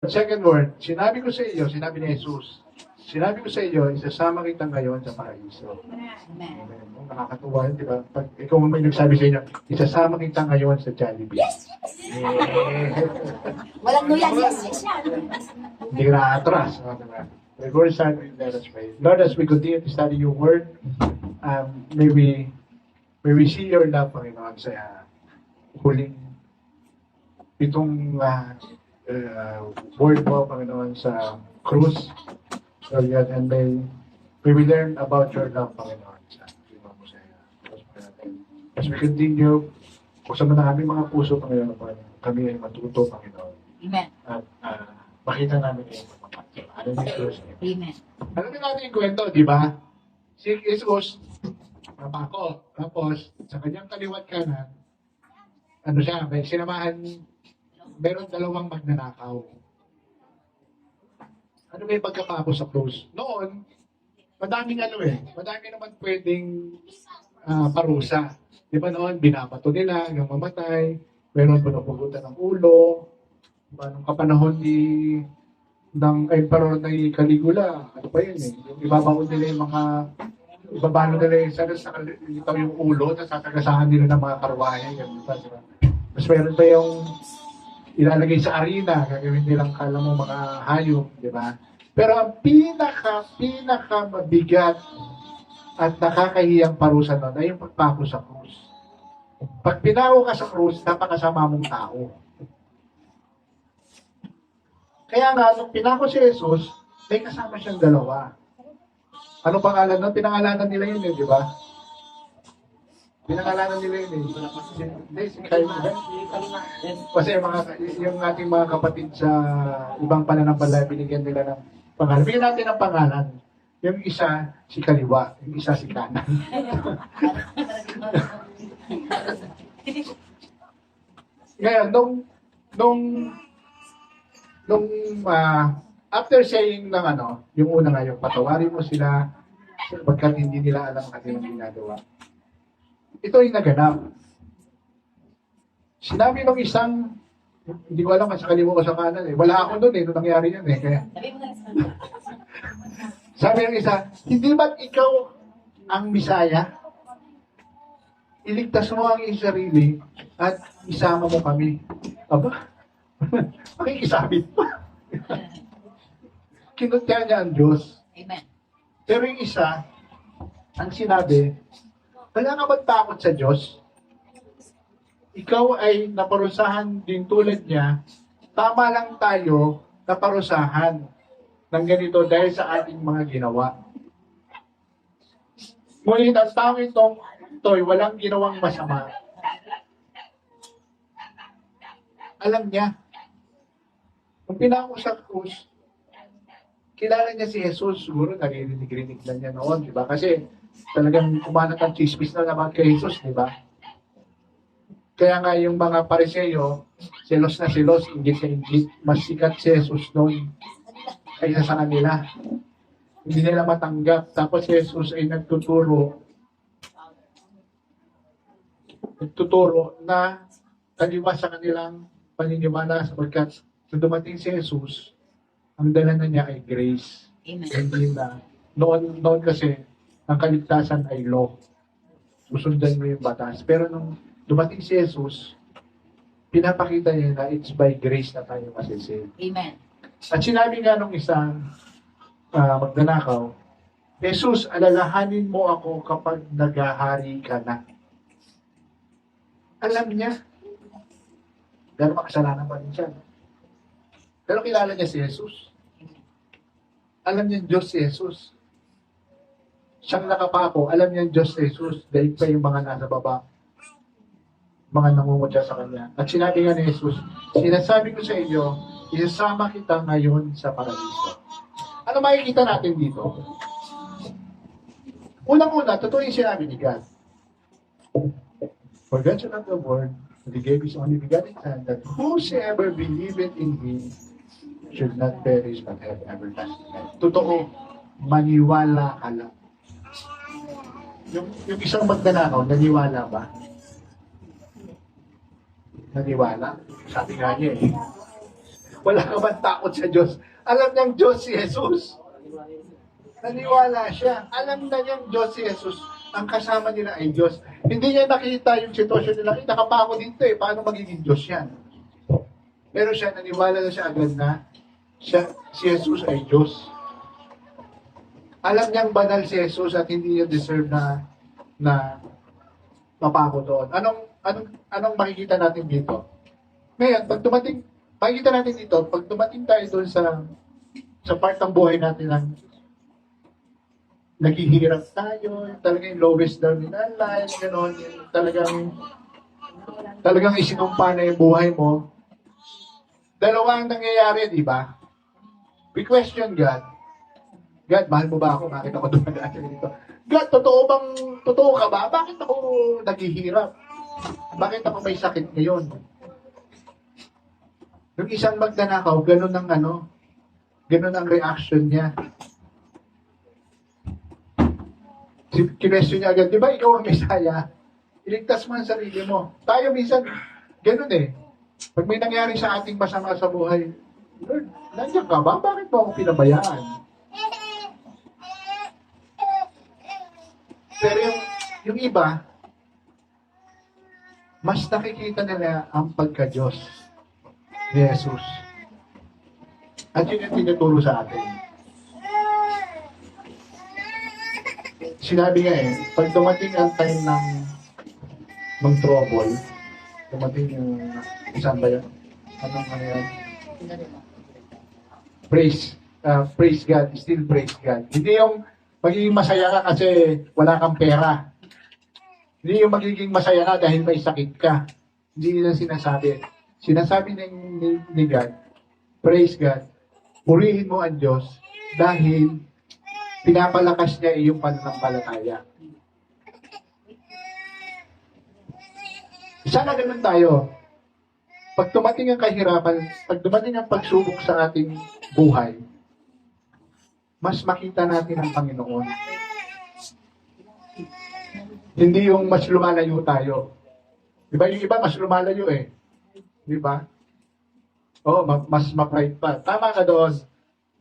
Second word, sinabi ko sa iyo, sinabi ni Jesus, sinabi ko sa iyo, isasama kita ngayon sa paraiso. Amen. Amen. Nakakatuwa yun, di ba? Pag ikaw may nagsabi sa inyo, isasama kita ngayon sa Jollibee. Walang nuyan, yes yan. Hindi ka na-atras. Before we start, let us pray. Lord, as we continue to study your word, may we see your love, Panginoon, sa huling itong word mo, Panginoon, sa krus. Lord God, and may we learn about your love, Panginoon, sa iba mo sa as we continue, buksan mo na aming mga puso, Panginoon, kami ay matuto, Panginoon. Amen. At makita namin yung pagpapakita. Ano ni Jesus? Amen. Alam natin yung kwento, di ba? Si Jesus, ako, tapos sa kanyang kaliwat kanan, ano siya, may sinamahan, meron dalawang magnanakaw. Ano ba yung pagkapako sa krus? Noon, madaming madami naman pwedeng parusa. Di ba noon, binabato nila hanggang mamatay, meron pinupugutan ng ulo, diba, nung kapanahon ng Emperor na Caligula, ano pa yun yung ibabaon nila yung mga, ibabalo nila yung ito yung ulo, tapos sasagasahan nila ng mga karwahe, ganun pa, diba? Tapos meron pa yung ilalagay sa arena, gagawin nilang kala mo mga hayop, di ba? Pero ang pinaka mabigat at nakakahiyang parusa nun ay yung pagpako sa krus. Pag pinako ka sa krus, napakasama mong tao. Kaya nga, nung pinako si Jesus, may kasama siyang dalawa. Ano pangalan nun? Pinangalanan nila yun di ba? Pinangalanan nila yun Hindi, si Kyle. Kasi yung ating mga kapatid sa ibang pananampalataya, binigyan nila ng pangalan. Bigyan natin ng pangalan. Yung isa, si kaliwa. Yung isa, si kanan. Ngayon, after saying ng yung una nga, yung patawarin mo sila pagkat hindi nila alam ang kanilang ginagawa. Ito ay naganap. Sinabi ng isang, hindi ko alam sa kaliwa ko sa kanan Wala ako doon nung nangyari yan Kaya, sabi ng isa, hindi ba't ikaw ang Misaya? Iligtas mo ang iyong sarili at isama mo kami. Aba? Makikisabit pa. Kinutya niya ang Diyos. Amen. Pero yung isa, ang sinabi, wala ka ba't takot sa Diyos? Ikaw ay naparusahan din tulad niya, tama lang tayo naparusahan ng ganito dahil sa ating mga ginawa. Ngunit ang tao ito'y walang ginawang masama. Alam niya, kung pinako sa krus, kilala niya si Jesus, siguro naririnig-rinig lang niya noon, di ba? Kasi talagang kumalat ang chismis na naman kay Jesus, di ba? Kaya nga yung mga Pariseo, selos na selos, inggit na inggit, mas sikat si Jesus noon kaysa sa kanila. Hindi nila matanggap. Tapos si Jesus ay nagtuturo na taliwas sa kanilang paniniwala sapagkat nung dumating si Jesus, ang dala na niya ay grace. Amen. Hindi na. Noon kasi, ang kaligtasan ay law. Susundan mo yung batas. Pero nung dumating si Jesus, pinapakita niya na it's by grace na tayo masisave. Amen. At sinabi nga nung isang magnanakaw, Jesus, alalahanin mo ako kapag naghahari ka na. Alam niya. Pero makasalanan pa rin siya. Pero kilala niya si Jesus. Alam niya Diyos si Jesus. Siyang nakapako, alam niya Diyos si Jesus. Dahil pa yung mga nasa baba, mga nangungutya sa Kanya. At sinabi nga ni Jesus, sinasabi ko sa inyo, isasama kita ngayon sa paraiso. Ano makikita natin dito? Unang-una, totoo yung sinabi ni God. For God so loved the world, that He gave His only begotten Son, that whosoever believeth in Him should not perish but have everlasting life. Totoo, maniwala ka lang. Yung isang magnanakaw, naniwala ba? Naniwala? Sabi nga niya Wala ka bang takot sa Diyos? Alam niyang Diyos si Jesus. Naniwala siya. Alam na niyang Diyos si Jesus. Ang kasama nila ay Diyos. Hindi niya nakita yung sitwasyon nila. Nakapako dito eh. Paano magiging Diyos yan? Pero siya, naniwala na siya agad na si Jesus ay Diyos. Alam niyang banal si Jesus at hindi niya deserve na mapako doon. Anong makikita natin dito? Ngayon, makikita natin dito, pag dumating tayo doon sa part ng buhay natin ng naghihirap tayo, talagang lowest down in our life, gano'n, talagang isinumpa na yung buhay mo. Dalawa ang nangyayari, di ba? We question God. God, mahal mo ba ako? Bakit ako dumadaan dito? God, totoo ka ba? Bakit ako naghihirap? Bakit ako may sakit ngayon? Yung isang magnanakaw, ganun ang reaction niya. Kinestyon niya agad, di ba ikaw ang Mesaya? Iligtas mo ang sarili mo. Tayo minsan, ganun eh. Pag may nangyari sa ating masama sa buhay, Lord, nandiyan ka ba? Bakit mo ako pinabayaan? Pero yung iba, mas nakikita nila ang pagka-Diyos ni Jesus. At yun yung tinuturo sa atin. Sinabi nga eh, pag dumating ang time ng trouble, dumating yung isang ba yun? Anong ano yun? Praise God, still praise God. Hindi yung magiging masaya ka kasi wala kang pera. Hindi yung magiging masaya ka dahil may sakit ka. Hindi yun ang sinasabi. Sinasabi ni God, praise God, purihin mo ang Diyos dahil pinapalakas niya iyong pananampalataya. Sana ganun tayo. Pag dumating ang kahirapan, pag dumating ang pagsubok sa ating buhay, mas makita natin ang Panginoon. Hindi yung mas lumalayo tayo. Diba? Yung iba mas lumalayo eh. Diba? Oo, mas ma-pride pa. Tama ka doon.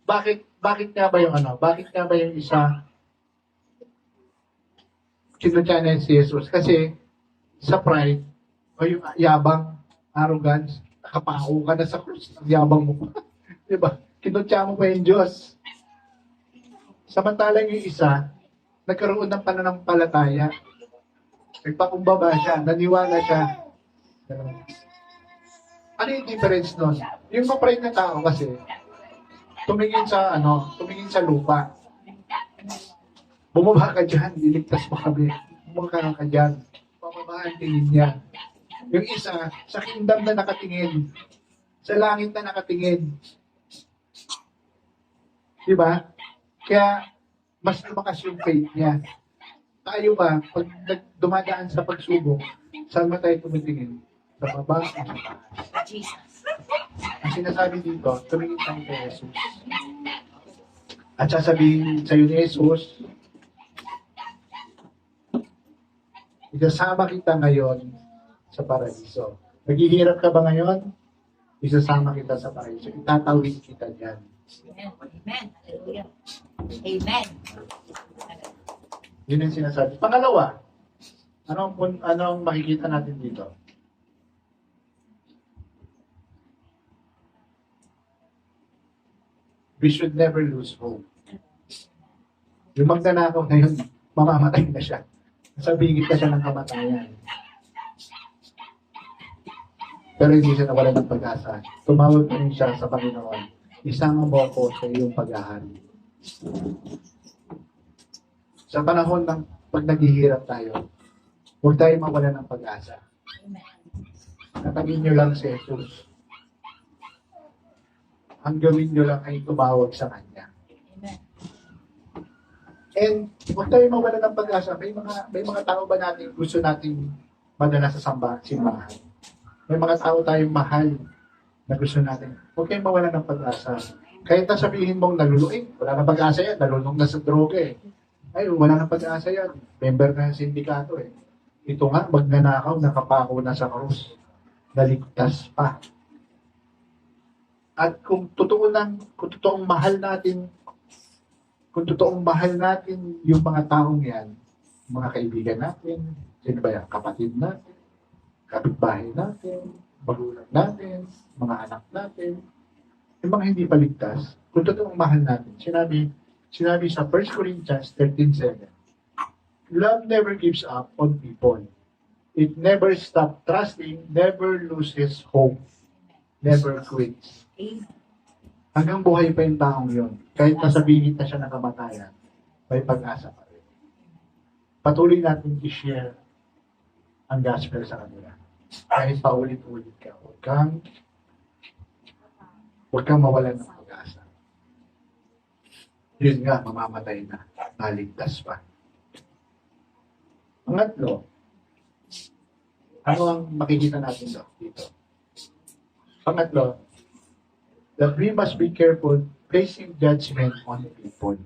Bakit nga ba yung Bakit nga ba yung isa kinutya na si Jesus? Kasi sa pride, o yung yabang, arrogance, nakapako ka na sa krus, ang yabang mo pa. Diba? Kinutya mo pa yung Diyos. Samantalang yung isa, nagkaroon ng pananampalataya. Nagpakumbaba siya, naniwala siya. Ano yung difference nun? Yung ma-pride na tao kasi, tumingin sa lupa. Bumaba ka dyan, iligtas mo kami. Bumaba ka dyan. Pababa ang tingin niya. Yung isa, sa kingdom na nakatingin. Sa langit na nakatingin. Diba? Kaya, mas lumakas yung faith niya. Tayo ba, pag dumadaan sa pagsubok, saan ba tayo tumitingin? Sa baba o sa taas? Jesus. Ang sinasabi dito, tumingin tayo kay Jesus. At sasabihin sa iyo ni Jesus, isasama kita ngayon sa paraiso. Naghihirap ka ba ngayon? Isasama kita sa paraiso. Itatawid kita dyan. Amen. Hallelujah. Amen. Yun yung sinasabi. Pangalawa, anong makikita natin dito? We should never lose hope. Yung magnanakaw na yun, mamamatay na siya. Sabingit na siya ng kamatayan. Pero hindi siya nawala ng pag-asa. Tumawag pa rin siya sa Panginoon. Isama mo ako sa iyong pag-ahari. Sa panahon ng pag naghihirap tayo, huwag tayo mawala ng pag-asa. Katagin nyo lang si Jesus. Ang gawin nyo lang ay tumawag sa Kanya. And huwag tayo mawala ng pag-asa. May mga tao ba natin gusto nating madala sa simbahan? May mga tao tayong mahal na gusto natin. Huwag kayong mawala ng pag-asa. Kahit na sabihin mong naluluin, wala na pag-asa yan, nalulong na sa droga eh. Ay, wala na pag-asa yan. Member na ng sindikato eh. Ito nga, magnanakaw, nakapako na sa krus. Naligtas pa. At kung totoong mahal natin yung mga taong yan, mga kaibigan natin, sino ba yan? Kapatid natin, kapitbahay natin, magulang natin, mga anak natin, yung mga hindi paligtas, kung totoong mahal natin, sinabi sa 1 Corinthians 13:7, love never gives up on people. It never stops trusting, never loses hope, never quits. Amen. Hanggang buhay pa yung taong yun. Kahit nasa bingit na siya ng kamatayan, may pag-asa pa rin. Patuloy natin i-share ang gospel sa kanila. Kahit paulit-ulit ka, huwag kang mawalan ng pag-asa. Yun nga, mamamatay na, naligtas pa. Pangatlo, ano ang makikita natin dito? Pangatlo, that we must be careful placing judgment on people.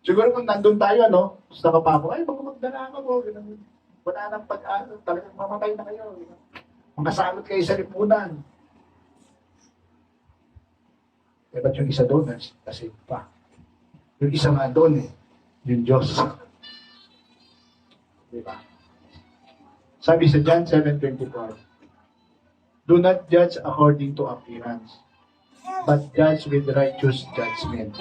Siguro kung nandun tayo, sa kapako, ay, baka magdala ako, ganun. Wala nang pag-asa, talagang mamatay na kayo. Makasalot kayo sa lipunan. Eh, ba't yung isa doon, kasi pa. Yung isa nga doon, yung Diyos. Diba? Sabi sa John 7:24, do not judge according to appearance, but judge with righteous judgment.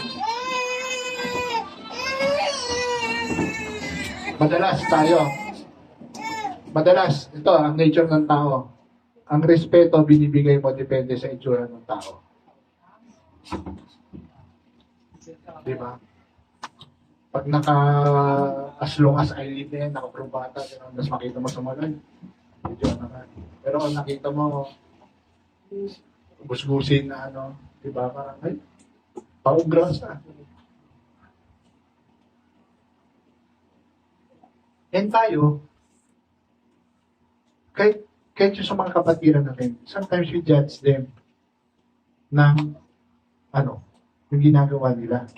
Madalas, ito ang nature ng tao. Ang respeto binibigay mo depende sa itsura ng tao. Diba? Pag as long as I live na yan, nakakrubata, mas makita mo sa malay, medyo naman. Pero kung nakita mo, gusgusin na diba, parang, ay, paugras na. And tayo, kahit yung sa mga kapatiran natin, sometimes we judge them ng, yung ginagawa nila.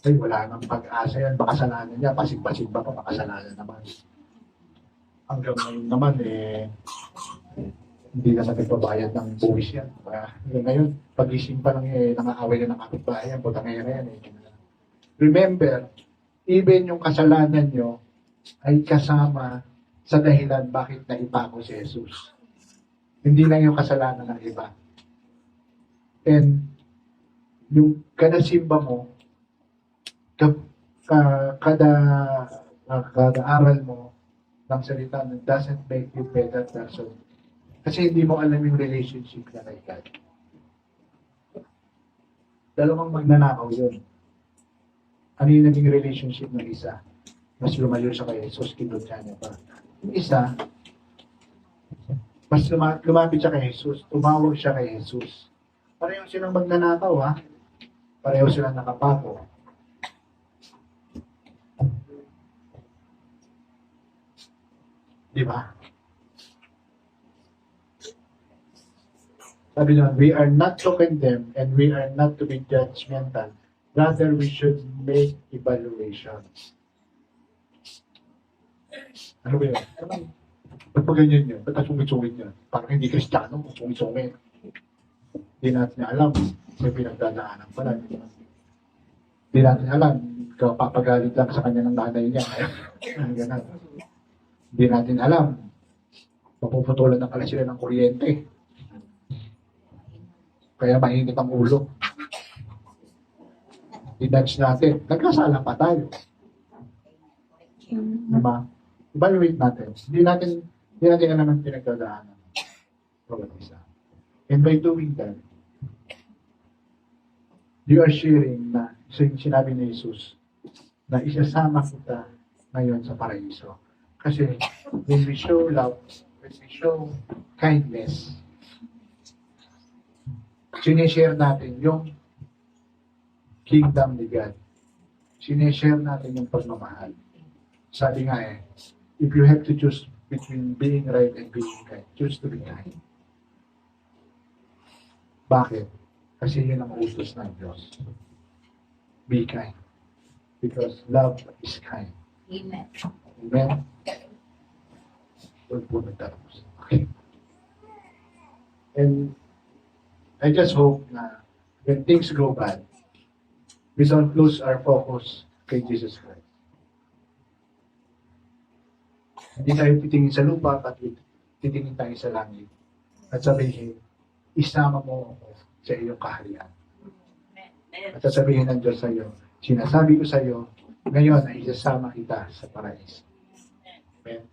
Ay, wala nang pag-asa yan, makasalanan niya, pasig-pasig pa, makasalanan naman. Hanggang ngayon naman, hindi naman nagbabayad ng buwis yan. Ngayon, pag-ising pa lang nangaaway na ng kapitbahay yan, puta ngayon na yan. Remember, even yung kasalanan nyo ay kasama sa dahilan bakit naipako si Jesus. Hindi lang yung kasalanan ng iba. And yung kada simba mo, kada aral mo ng salita doesn't make you better person. Kasi hindi mo alam yung relationship na kay God. Dalawang magnanakaw yun. Ano yung naging relationship ng isa? Mas lumayo siya kay Jesus, kinudya niya pa. Yung isa, mas lumapit siya kay Jesus, tumawag siya kay Jesus. Pareho silang magnanakaw, ha? Pareho silang nakapako. Di ba? Sabi naman, we are not to condemn and we are not to be judgmental. Rather, we should make evaluations. Ano ba yun? Ba't pa ganyan yun? Ba't sungit-sungit yun? Parang hindi Kristiyano, sungit-sungit. Hindi natin alam. May pinagdadaanan pala. Hindi natin alam. Papagalit lang sa kanya ng nanay niya. Ganun. Hindi natin alam. Mapuputulan na pala sila ng kuryente. Kaya mainit ang ulo. I-nudge natin. Nagkasala pa tayo. Diba? Evaluate natin. Hindi natin alam ang pinagdadaanan. Bawat isa. And by doing that, you are sharing na sinabi ni Jesus na isasama kita ngayon sa paraiso. Kasi when we show love, when we show kindness, sinishare natin yung kingdom ni God. Sinishare natin yung pagmamahal. Sabi nga if you have to choose between being right and being kind, choose to be kind. Bakit? Kasi yun ang utos ng Diyos. Be kind. Because love is kind. Amen. Amen? Doon po nagtatapos. Okay. And I just hope na when things go bad, we don't lose our focus kay Jesus Christ. Hindi tayo titingin sa lupa, at titingin tayo sa langit. At sabihin, isama mo ako sa iyong kaharian. At sasabihin ng Diyos sa iyo, sinasabi ko sa iyo, ngayon ay isasama kita sa paraiso. Amen.